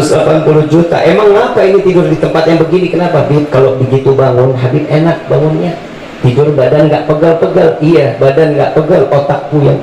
180 juta. Emang apa ini tidur di tempat yang begini? Kenapa? Habib, kalau begitu bangun, Habib enak bangunnya. Tidur badan nggak pegal-pegal. Iya, badan nggak pegal, otak puyeng.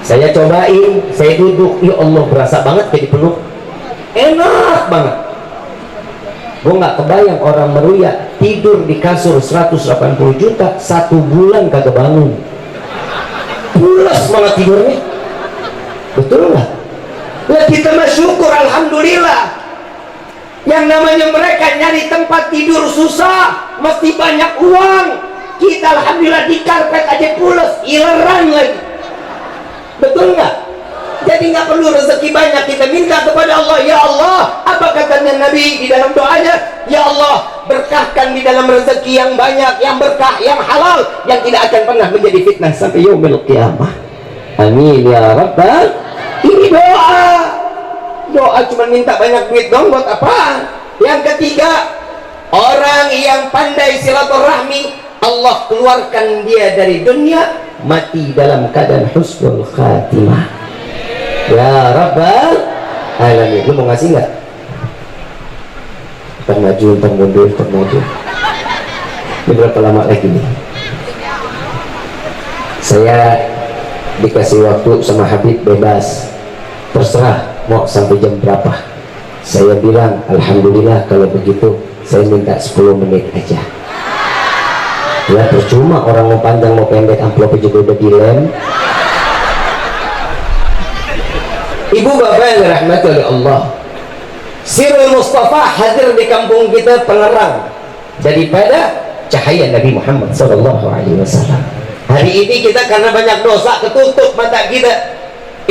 Saya cobain, saya duduk, ya Allah berasa banget kayak dipeluk. Enak banget. Gue nggak kebayang orang meruya tidur di kasur 180 juta 1 bulan kagak bangun. Pulas malah tidurnya. Betul nggak? Nah, kita mah syukur, alhamdulillah. Yang namanya mereka nyari tempat tidur susah, mesti banyak uang. Kita alhamdulillah di karpet aja pulas, ileran lagi. Betul nggak? Jadi nggak perlu rezeki banyak, kita minta kepada Allah. Ya Allah, apa katanya Nabi di dalam doanya? Ya Allah, berkahkan di dalam rezeki yang banyak, yang berkah, yang halal, yang tidak akan pernah menjadi fitnah sampai yaumil qiyamah. Amin ya rabbal. Ini doa cuma minta banyak duit dong, buat apa? Yang ketiga, orang yang pandai silaturahmi, Allah keluarkan dia dari dunia mati dalam keadaan husnul khatimah. Ya Rabbal Alamin. Lu mau ngasih nggak? Ntar maju, ntar mundur, ntar maju. Ini berapa lama lagi nih? Saya dikasih waktu sama Habib bebas, terserah mau sampai jam berapa. Saya bilang alhamdulillah kalau begitu saya minta 10 menit aja. Ya percuma orang mau panjang mau pendek, amplopnya juga udah dilem. Ibu bapak yang dirahmati oleh Allah, Sirul Mustafa hadir di kampung kita penerang daripada cahaya Nabi Muhammad SAW. Hari ini kita karena banyak dosa ketutup mata kita.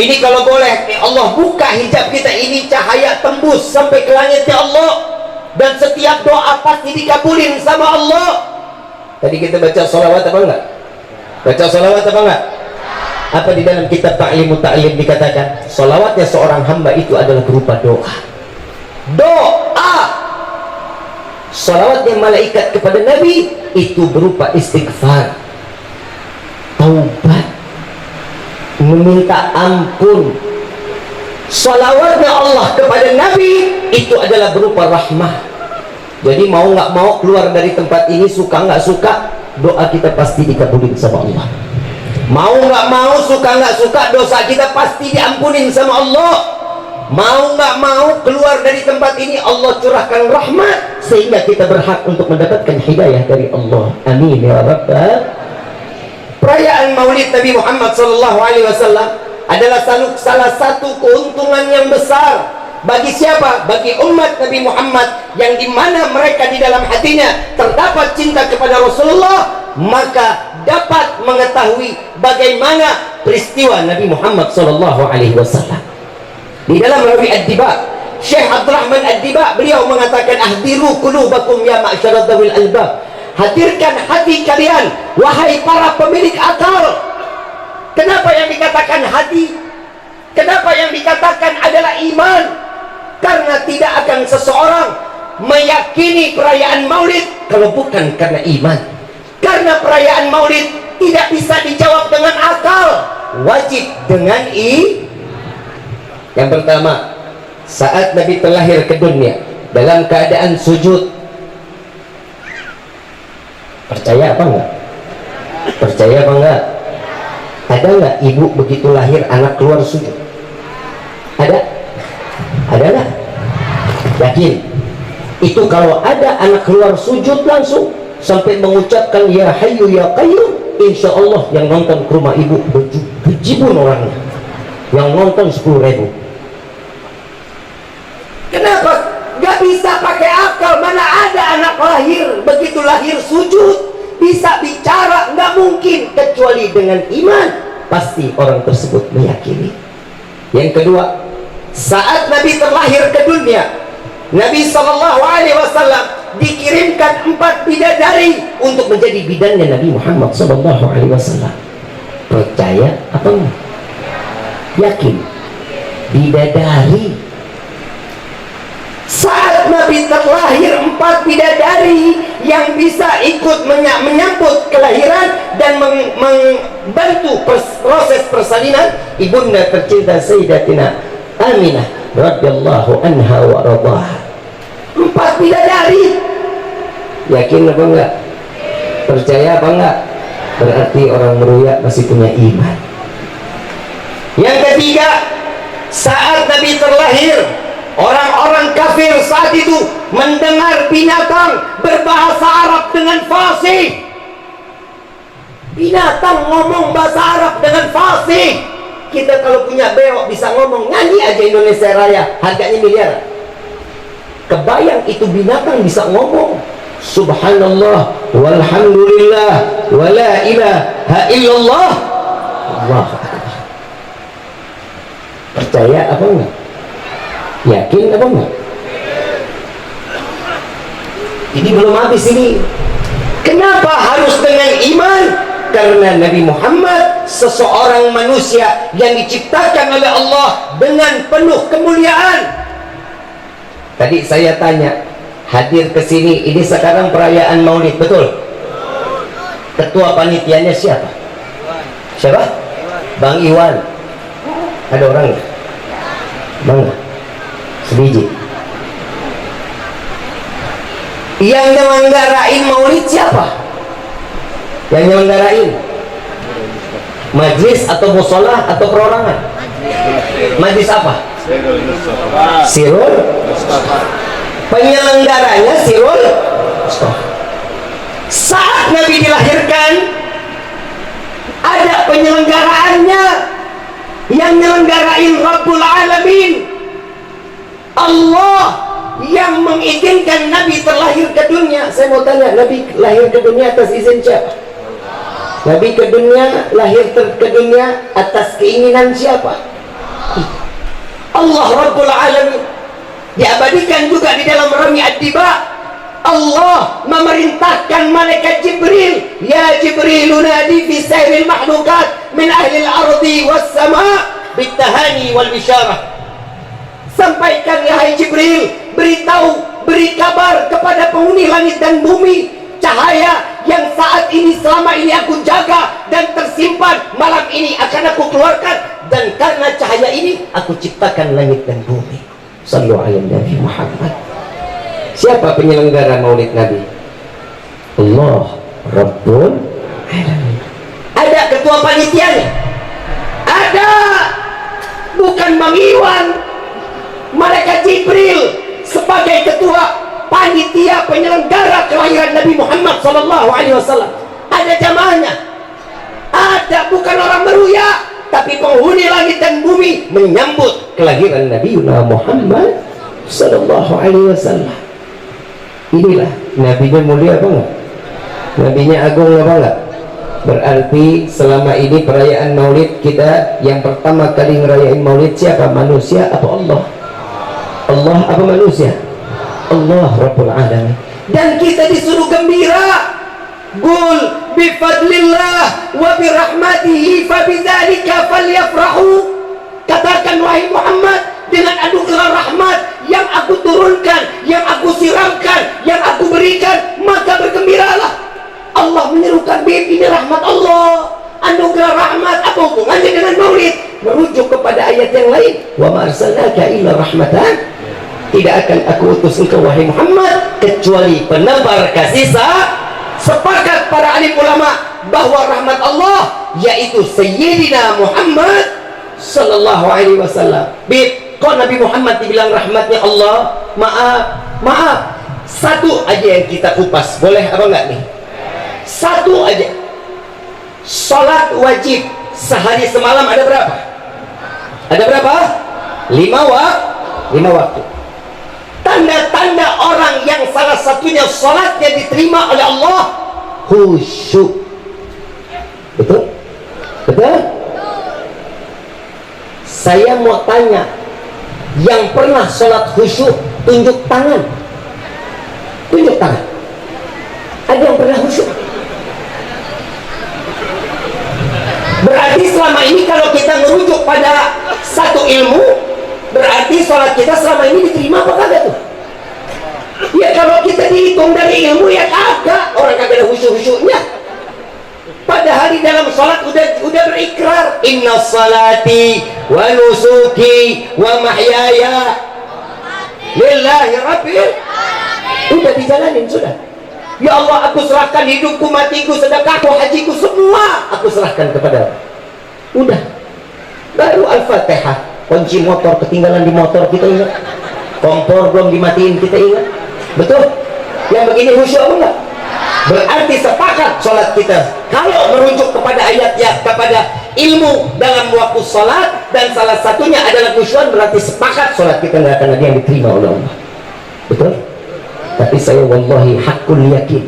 Ini kalau boleh Allah buka hijab kita, ini cahaya tembus sampai ke langit ya Allah, dan setiap doa pasti dikabulin sama Allah. Tadi kita baca sholawat apa enggak? Baca sholawat apa enggak? Apa di dalam kitab Ta'limu Ta'lim dikatakan sholawatnya seorang hamba itu adalah berupa doa. Doa. Sholawatnya malaikat kepada Nabi itu berupa istighfar, taubat, meminta ampun. Sholawatnya Allah kepada Nabi itu adalah berupa rahmah. Jadi mau nggak mau keluar dari tempat ini, suka nggak suka, doa kita pasti dikabulin sama Allah. Mau nggak mau, suka nggak suka, dosa kita pasti diampunin sama Allah. Mau nggak mau keluar dari tempat ini, Allah curahkan rahmat sehingga kita berhak untuk mendapatkan hidayah dari Allah. Amin ya rabbal. Perayaan Maulid Nabi Muhammad SAW adalah salah satu keuntungan yang besar bagi siapa? Bagi umat Nabi Muhammad yang dimana mereka di dalam hatinya terdapat cinta kepada Rasulullah, maka dapat mengetahui bagaimana peristiwa Nabi Muhammad SAW. Di dalam Rabi Ad-Diba, Syekh Abdurrahman Ad-Diba beliau mengatakan, ahdiru qulubakum ya ma'syarad dzawil albab. Hadirkan hati kalian wahai para pemilik akal. Kenapa yang dikatakan hati? Kenapa yang dikatakan adalah iman? Karena tidak akan seseorang meyakini perayaan Maulid kalau bukan karena iman. Karena perayaan Maulid tidak bisa dijawab dengan akal, wajib dengan Yang pertama, saat Nabi terlahir ke dunia dalam keadaan sujud. Percaya apa enggak? Percaya apa enggak? Ada enggak ibu begitu lahir anak keluar sujud? Ada? Ada enggak? Yakin? Itu kalau ada anak keluar sujud langsung sampai mengucapkan ya hayyu ya qayyum, insya Allah yang nonton ke rumah ibu berjibun orangnya, yang nonton 10.000. Kenapa? Gak bisa pakai akal. Mana ada anak lahir begitu lahir sujud bisa bicara? Nggak mungkin, kecuali dengan iman. Pasti orang tersebut meyakini. Yang kedua, saat Nabi terlahir ke dunia, Nabi SAW dikirimkan 4 bidadari untuk menjadi bidannya Nabi Muhammad SAW. Percaya apa enggak? Yakin? Bidadari. Saat Nabi terlahir 4 bidadari yang bisa ikut menyambut kelahiran dan membantu proses persalinan ibunda tercinta Sayyidatina Aminah radhiyallahu anha wa radhaha. 4 bidadari. Yakin apa enggak? Percaya apa enggak? Berarti orang meruya masih punya iman. Yang ketiga, saat Nabi terlahir, orang-orang kafir saat itu mendengar binatang berbahasa Arab dengan fasih. Binatang ngomong bahasa Arab dengan fasih. Kita kalau punya bewok bisa ngomong, nyanyi aja Indonesia Raya, harganya miliar. Kebayang itu binatang bisa ngomong. Subhanallah walhamdulillah wala ilaha illallah. Allah Akbar. Percaya apa enggak? Yakin apa enggak? Ini belum habis ini. Kenapa harus dengan iman? Karena Nabi Muhammad seseorang manusia yang diciptakan oleh Allah dengan penuh kemuliaan. Tadi saya tanya, hadir ke sini ini sekarang perayaan Maulid, betul? Ketua panitianya siapa? Siapa? Bang Iwan. Ada orang nggak? Bang, sebiji. Yang nyelenggarain Maulid siapa? Yang nyelenggarain majlis atau musolah atau perorangan? Majlis apa? Sirul. Penyelenggaranya Sirul. Saat Nabi dilahirkan ada penyelenggaraannya, yang nyelenggarain Rabbul Alamin, Allah yang mengizinkan Nabi terlahir ke dunia. Saya mau tanya, Nabi lahir ke dunia atas izin siapa? Nabi ke dunia, lahir ke dunia atas keinginan siapa? Allah Rabbul Alamin. Diabadikan juga di dalam Rami Ad-Diba, Allah memerintahkan malaikat Jibril, ya Jibril nadi fi sairil mahlukat min ahli al-ardi was sama' bitahani wal bisyarah. Sampaikan ya Jibril, beritahu, beri kabar kepada penghuni langit dan bumi, cahaya yang saat ini selama ini aku jaga dan tersimpan, malam ini akan aku keluarkan, dan karena cahaya ini aku ciptakan langit dan bumi. Sallu ala Nabi Muhammad. Siapa penyelenggara Maulid Nabi? Allah Rabbul Alamin. Ada ketua panitianya? Ada. Bukan Bang Iwan, malaikat Jibril sebagai ketua panitia penyelenggara kelahiran Nabi Muhammad SAW. Ada jamaahnya? Ada. Bukan orang meruya, tapi penghuni langit dan bumi menyambut kelahiran Nabi Muhammad SAW. Inilah nabinya mulia apa enggak? Nabinya agung apa enggak? Berarti selama ini perayaan Maulid kita, yang pertama kali ngerayain Maulid siapa? Manusia apa Allah? Allah apa manusia? Allah Rabbul Alamin. Dan kita disuruh gembira. Qul bifadlillah wa birahmatihi fabidzalika falyafrahu. Katakan wahai Muhammad, dengan anugerah rahmat yang aku turunkan, yang aku siramkan, yang aku berikan, maka bergembiralah. Allah menyerukan, bib, ini rahmat Allah, anugerah rahmat. Apa hubungannya dengan Maulid? Merujuk kepada ayat yang lain, wa ma arsalnaka illa rahmatan. Tidak akan aku utus engkau wahai Muhammad kecuali penebar kasih sayang. Sepakat para alim ulama bahwa rahmat Allah yaitu Sayyidina Muhammad sallallahu alaihi wasallam. Bib, kok Nabi Muhammad dibilang rahmatnya Allah? Maaf, satu aja yang kita kupas, boleh apa enggak nih? Satu aja. Salat wajib sehari semalam ada berapa? Ada berapa? 5 waktu. Tanda-tanda orang yang salah satunya salatnya diterima oleh Allah, khusyuk. Betul? Betul? Saya mau tanya, yang pernah salat khusyuk tunjuk tangan. Tunjuk tangan. Ada yang pernah khusyuk? Berarti selama ini kalau kita merujuk pada satu ilmu, berarti sholat kita selama ini diterima apa kagak tuh? Ya kalau kita dihitung dari ilmu ya kagak, orang kagak ada khusyuk-khusyuknya. Padahal di dalam salat udah berikrar, inna salati wa nusuki wa mahyaya lillahi rabbil. Udah dijalanin sudah. Ya Allah, aku serahkan hidupku, matiku, sedekahku, hajiku, semua aku serahkan kepada. Udah. Baru Al-Fatihah. Kunci motor ketinggalan di motor, kita ingat. Kompor belum dimatiin, kita ingat. Betul? Yang begini khusyuk apa enggak? Berarti sepakat sholat kita kalau merujuk kepada ayat-ayat, kepada ilmu dalam waktu sholat, dan salah satunya adalah khusyuk, berarti sepakat sholat kita nggak akan ada yang diterima oleh Allah. Betul? Tapi saya wallahi hakul yakin,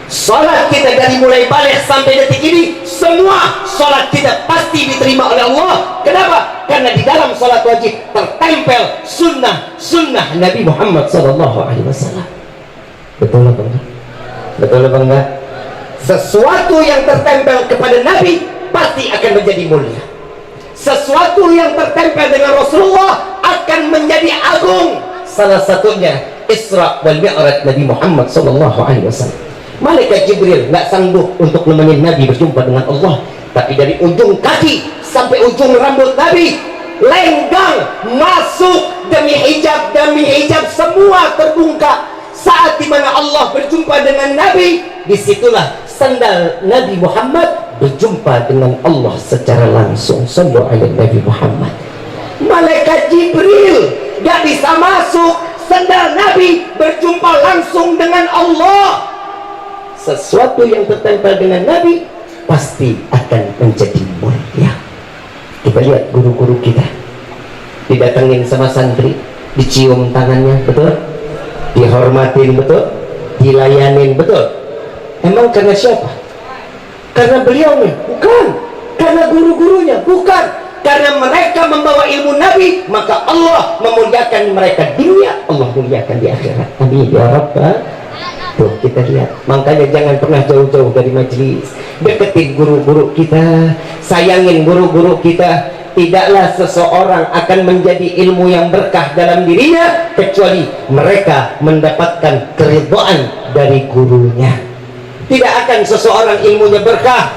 sholat kita dari mulai balik sampai detik ini, semua sholat kita pasti diterima oleh Allah. Kenapa? Karena di dalam sholat wajib tertempel sunnah Nabi Muhammad SAW. Betul apa enggak? Betul apa enggak? Sesuatu yang tertempel kepada Nabi pasti akan menjadi mulia. Sesuatu yang tertempel dengan Rasulullah akan menjadi agung. Salah satunya Isra wal Mi'raj Nabi Muhammad SAW. Malaikat Jibril nggak sanggup untuk nemenin Nabi berjumpa dengan Allah, tapi dari ujung kaki sampai ujung rambut Nabi lenggang masuk demi hijab semua terbungkak. Saat dimana Allah berjumpa dengan Nabi, disitulah sandal Nabi Muhammad berjumpa dengan Allah secara langsung. Sallallahu alaihi Nabi Muhammad. Malaikat Jibril gak bisa masuk, sandal Nabi berjumpa langsung dengan Allah. Sesuatu yang tertempel dengan Nabi pasti akan menjadi mulia. Kita lihat guru-guru kita didatengin sama santri, dicium tangannya, betul? Dihormatin, betul? Dilayanin, betul? Emang karena siapa? Karena beliaunya? Bukan. Karena guru-gurunya? Bukan. Karena mereka membawa ilmu Nabi, maka Allah memuliakan mereka di dunia, Allah muliakan di akhirat. Amin ya Rabbal. Tuh kita lihat. Makanya jangan pernah jauh-jauh dari majelis. Deketin guru-guru kita, sayangin guru-guru kita. Tidaklah seseorang akan menjadi ilmu yang berkah dalam dirinya kecuali mereka mendapatkan keridhaan dari gurunya. Tidak akan seseorang ilmunya berkah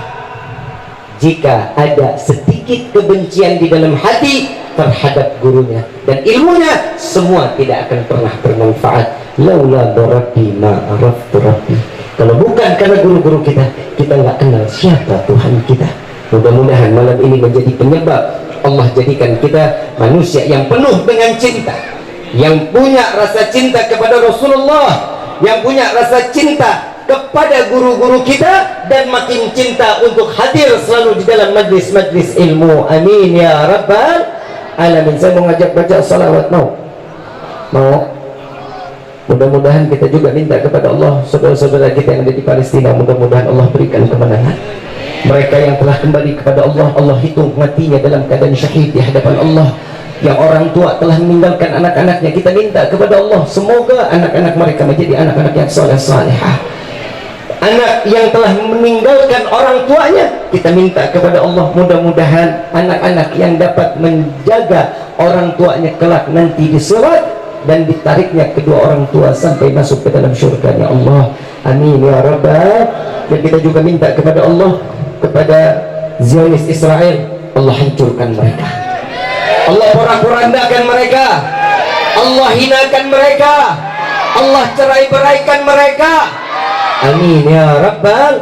jika ada sedikit kebencian di dalam hati terhadap gurunya, dan ilmunya semua tidak akan pernah bermanfaat. Laula rabbi ma araftu rabbi. Kalau bukan karena guru-guru kita, kita nggak kenal siapa Tuhan kita. Mudah-mudahan malam ini menjadi penyebab Allah jadikan kita manusia yang penuh dengan cinta, yang punya rasa cinta kepada Rasulullah, yang punya rasa cinta kepada guru-guru kita, dan makin cinta untuk hadir selalu di dalam majlis-majlis ilmu. Amin ya Rabbal Alamin. Saya mau ngajak baca salawat, mau? Mudah-mudahan kita juga minta kepada Allah, saudara-saudara kita yang ada di Palestina, mudah-mudahan Allah berikan kemenangan. Mereka yang telah kembali kepada Allah, Allah hitung matinya dalam keadaan syahid di hadapan Allah. Yang orang tua telah meninggalkan anak-anaknya, kita minta kepada Allah semoga anak-anak mereka menjadi anak-anak yang saleh-salehah. Anak yang telah meninggalkan orang tuanya, kita minta kepada Allah mudah-mudahan anak-anak yang dapat menjaga orang tuanya kelak nanti di surat, dan ditariknya kedua orang tua sampai masuk ke dalam syurga-Nya Allah. Amin ya Rabbal. Dan kita juga minta kepada Allah, kepada Zionis Israel, Allah hancurkan mereka, Allah porak-porandakan mereka, Allah hinakan mereka, Allah cerai-beraikan mereka. Amin ya Rabbal